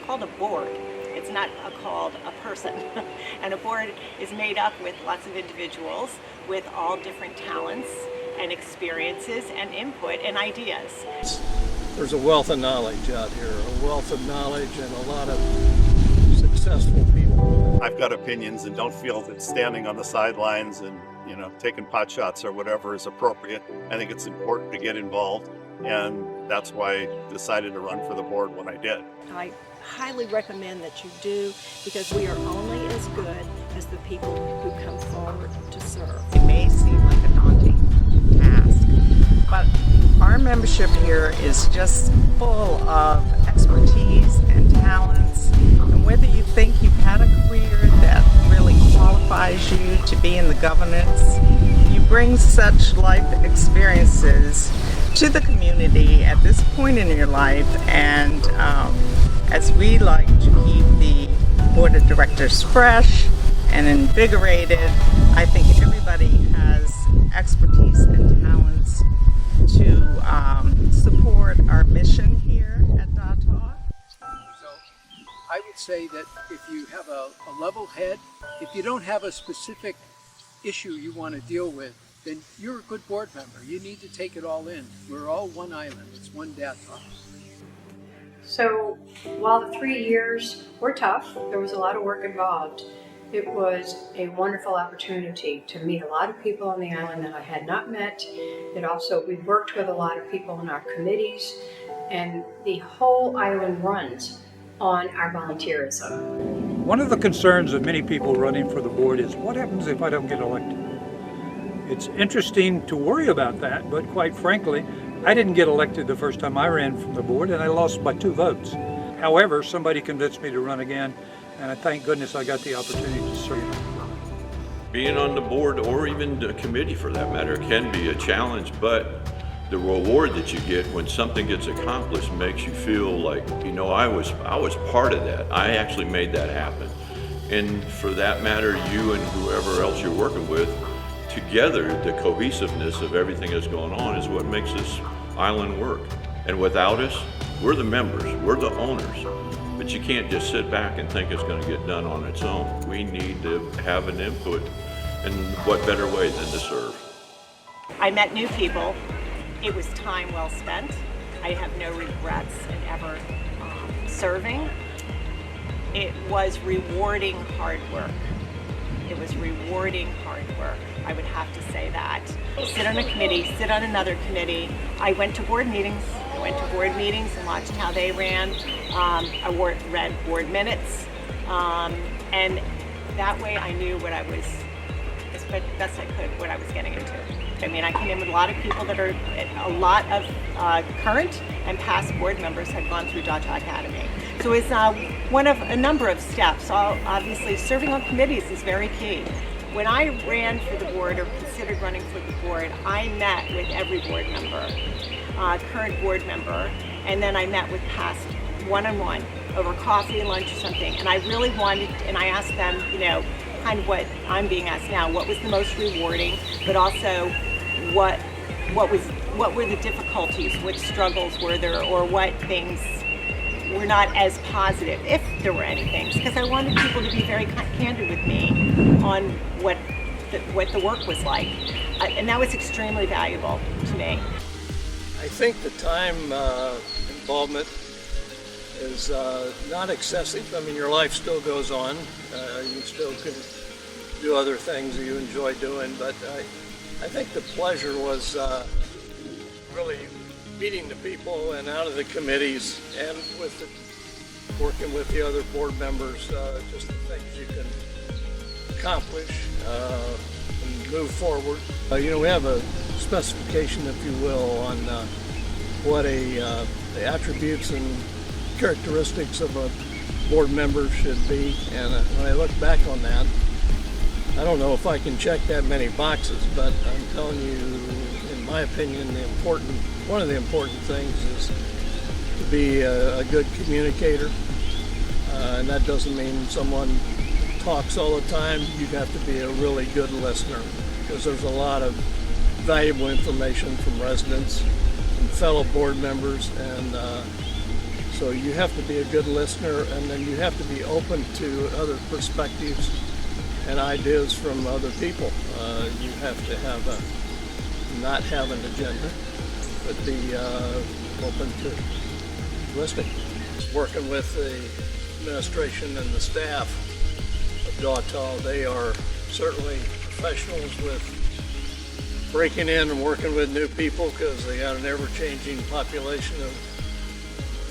called a board. It's not called a person. And a board is made up with lots of individuals with all different talents and experiences and input and ideas. There's a wealth of knowledge out here, a wealth of knowledge and a lot of successful people. I've got opinions and don't feel that standing on the sidelines and taking pot shots or whatever is appropriate. I think it's important to get involved, and that's why I decided to run for the board when I did. I highly recommend that you do, because we are only as good as the people who come forward to serve. It may seem like a daunting task, but our membership here is just full of expertise and talents, and whether you think you've had a career that really qualifies you to be in the governance, you bring such life experiences to the community at this point in your life, and as we like to keep the board of directors fresh and invigorated, I think everybody has expertise and talents to support our mission here at DATOC. So I would say that if you have a level head, if you don't have a specific issue you want to deal with, then you're a good board member. You need to take it all in. We're all one island. It's one DATOC. So while the 3 years were tough, there was a lot of work involved. It was a wonderful opportunity to meet a lot of people on the island that I had not met. We worked with a lot of people in our committees, and the whole island runs on our volunteerism. One of the concerns of many people running for the board is, what happens if I don't get elected? It's interesting to worry about that, but quite frankly, I didn't get elected the first time I ran from the board, and I lost by 2 votes. However, somebody convinced me to run again, and I thank goodness I got the opportunity to serve. Being on the board, or even the committee for that matter, can be a challenge, but the reward that you get when something gets accomplished makes you feel like, I was part of that. I actually made that happen. And for that matter, you and whoever else you're working with, together, the cohesiveness of everything that's going on is what makes this island work. And without us, we're the members, we're the owners. But you can't just sit back and think it's going to get done on its own. We need to have an input, and what better way than to serve? I met new people. It was time well spent. I have no regrets in ever serving. It was rewarding hard work. It was rewarding hard work. I would have to say that. Sit on a committee, sit on another committee. I went to board meetings. And watched how they ran. I read board minutes. And that way I knew what I was, as best I could, what I was getting into. I mean, I came in with a lot of people that are, a lot of current and past board members had gone through DATOC Academy. So it's one of a number of steps. Obviously, serving on committees is very key. When I ran for the board or considered running for the board, I met with every board member, current board member, and then I met with past one-on-one over coffee and lunch or something. And I really wanted, and I asked them, kind of what I'm being asked now, what was the most rewarding, but also what were the difficulties, what struggles were there, or what things were not as positive, if there were any things, because I wanted people to be very candid with me on what the work was like, and that was extremely valuable to me. I think the time involvement is not excessive. I mean, your life still goes on. You still can do other things that you enjoy doing, but I think the pleasure was really meeting the people and out of the committees and working with the other board members, just the things you can accomplish and move forward. We have a specification, if you will, on what the attributes and characteristics of a board member should be, and when I look back on that, I don't know if I can check that many boxes, but I'm telling you, in my opinion, one of the important things is to be a good communicator, and that doesn't mean someone talks all the time. You have to be a really good listener, because there's a lot of valuable information from residents and fellow board members, and So you have to be a good listener, and then you have to be open to other perspectives and ideas from other people. You have to not have an agenda, but be open to listening. Working with the administration and the staff of DAWTA, they are certainly professionals with breaking in and working with new people, because they got an ever-changing population of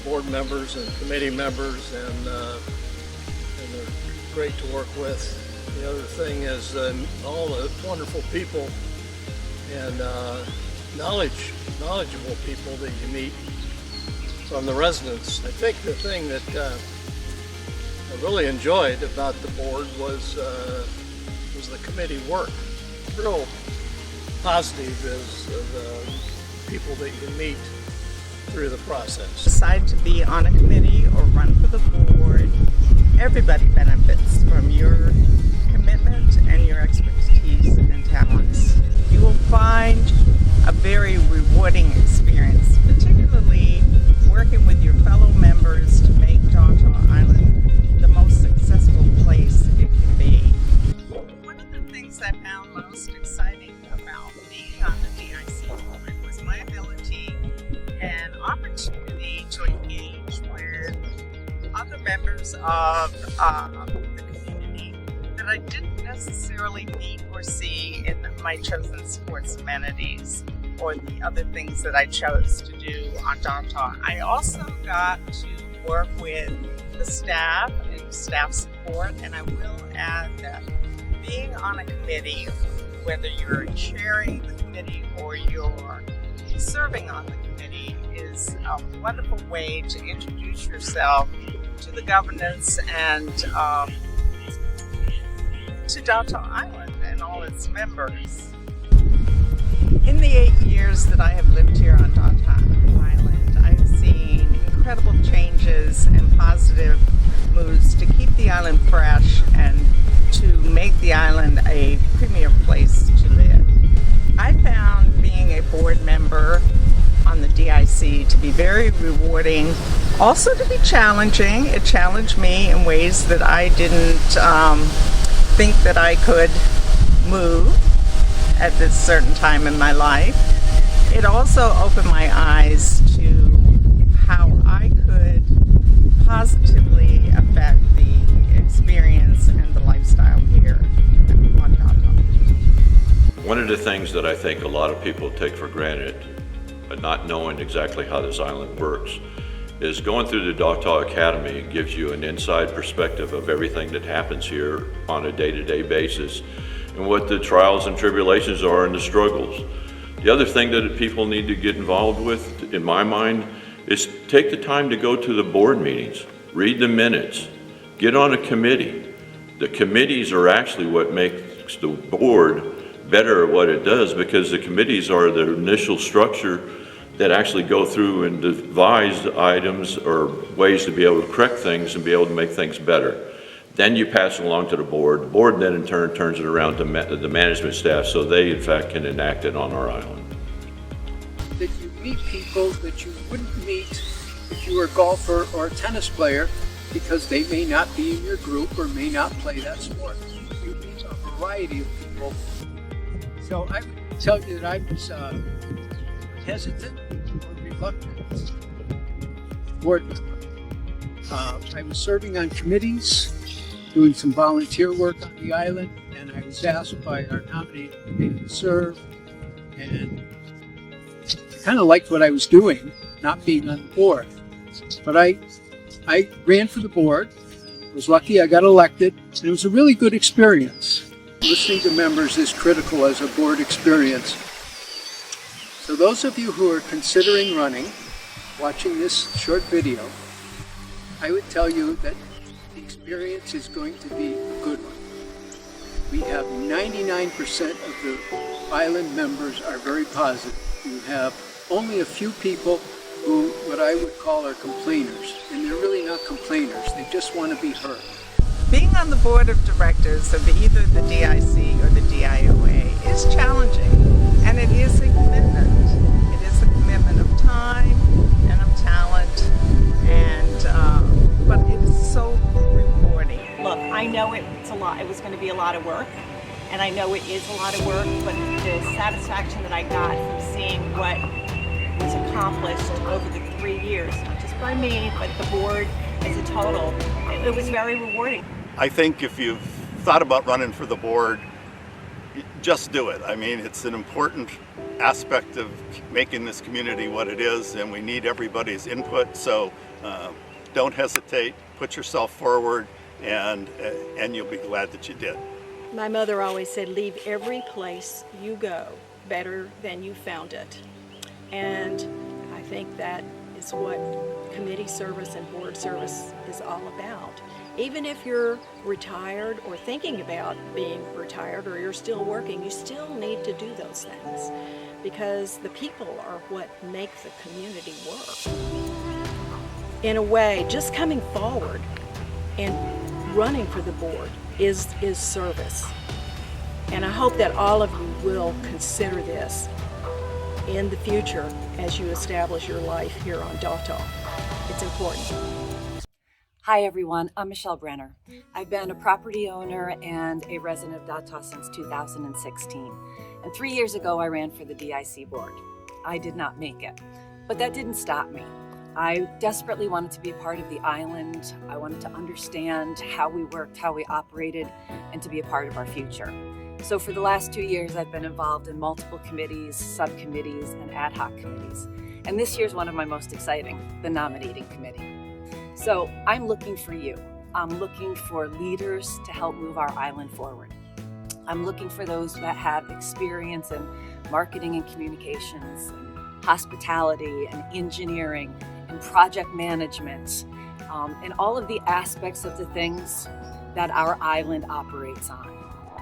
board members and committee members, and they're great to work with. The other thing is all the wonderful people and knowledgeable people that you meet from the residents. I think the thing that I really enjoyed about the board was the committee work. Real positive is the people that you meet through the process. Decide to be on a committee or run for the board, everybody benefits from your commitment and your expertise and talents. You will find a very rewarding experience, particularly working with your fellow members to make DAWTA Island the most successful place it can be. One of the things I found most exciting about being on the DIC board was my ability and opportunity to engage with other members of the community that I didn't necessarily meet or see in my chosen sports amenities or the other things that I chose to do on DAWTA. I also got to work with the staff and staff support, and I will add that being on a committee, whether you're chairing the committee or you're serving on the committee, is a wonderful way to introduce yourself to the governance and to DAWTA Island and all its members. In the 8 years that I have lived here on DAWTA Island, I've seen incredible changes and positive moves to keep the island fresh and to make the island a premier place to live. I found being a board member on the DIC to be very rewarding, also to be challenging. It challenged me in ways that I didn't think that I could move at this certain time in my life. It also opened my eyes to how I could positively affect the experience and the lifestyle here on DAWTA. One of the things that I think a lot of people take for granted, but not knowing exactly how this island works, is going through the DAWTA Academy gives you an inside perspective of everything that happens here on a day-to-day basis and what the trials and tribulations are and the struggles. The other thing that people need to get involved with, in my mind, is take the time to go to the board meetings, read the minutes, get on a committee. The committees are actually what makes the board better at what it does, because the committees are the initial structure that actually go through and devise items or ways to be able to correct things and be able to make things better. Then you pass it along to the board. The board then in turn turns it around to the management staff so they in fact can enact it on our island. That you meet people that you wouldn't meet if you were a golfer or a tennis player, because they may not be in your group or may not play that sport. You meet a variety of people. So I would tell you that I was hesitant or reluctant board member. I was serving on committees, doing some volunteer work on the island, and I was asked by our nominating committee to serve, and I kind of liked what I was doing, not being on the board. But I ran for the board, was lucky I got elected, and it was a really good experience. Listening to members is critical as a board experience. So those of you who are considering running, watching this short video, I would tell you that the experience is going to be a good one. We have 99% of the island members are very positive. You have only a few people who, what I would call, are complainers. And they're really not complainers, they just want to be heard. Being on the board of directors of either the DIC or the DIOA is challenging, and it is a commitment. It is a commitment of time and of talent and was a lot of work, but the satisfaction that I got from seeing what was accomplished over the 3 years, not just by me, but the board as a total, it was very rewarding. I think if you've thought about running for the board, just do it. I mean, it's an important aspect of making this community what it is, and we need everybody's input. So don't hesitate, put yourself forward, and you'll be glad that you did. My mother always said, leave every place you go better than you found it. And I think that is what committee service and board service is all about. Even if you're retired or thinking about being retired, or you're still working, you still need to do those things, because the people are what make the community work. In a way, just coming forward and running for the board is service. And I hope that all of you will consider this in the future as you establish your life here on Dawtaw. It's important. Hi everyone, I'm Michelle Brenner. I've been a property owner and a resident of Dawtaw since 2016. And 3 years ago I ran for the DIC board. I did not make it, but that didn't stop me. I desperately wanted to be a part of the island. I wanted to understand how we worked, how we operated, and to be a part of our future. So for the last 2 years, I've been involved in multiple committees, subcommittees, and ad hoc committees. And this year's one of my most exciting, the Nominating Committee. So I'm looking for you. I'm looking for leaders to help move our island forward. I'm looking for those that have experience in marketing and communications, and hospitality and engineering and project management, and all of the aspects of the things that our island operates on.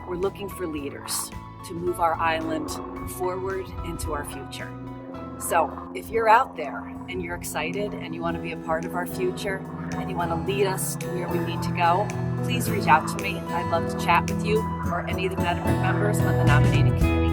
We're looking for leaders to move our island forward into our future. So if you're out there and you're excited and you want to be a part of our future and you want to lead us to where we need to go, please reach out to me. I'd love to chat with you or any of the members on the nominating committee.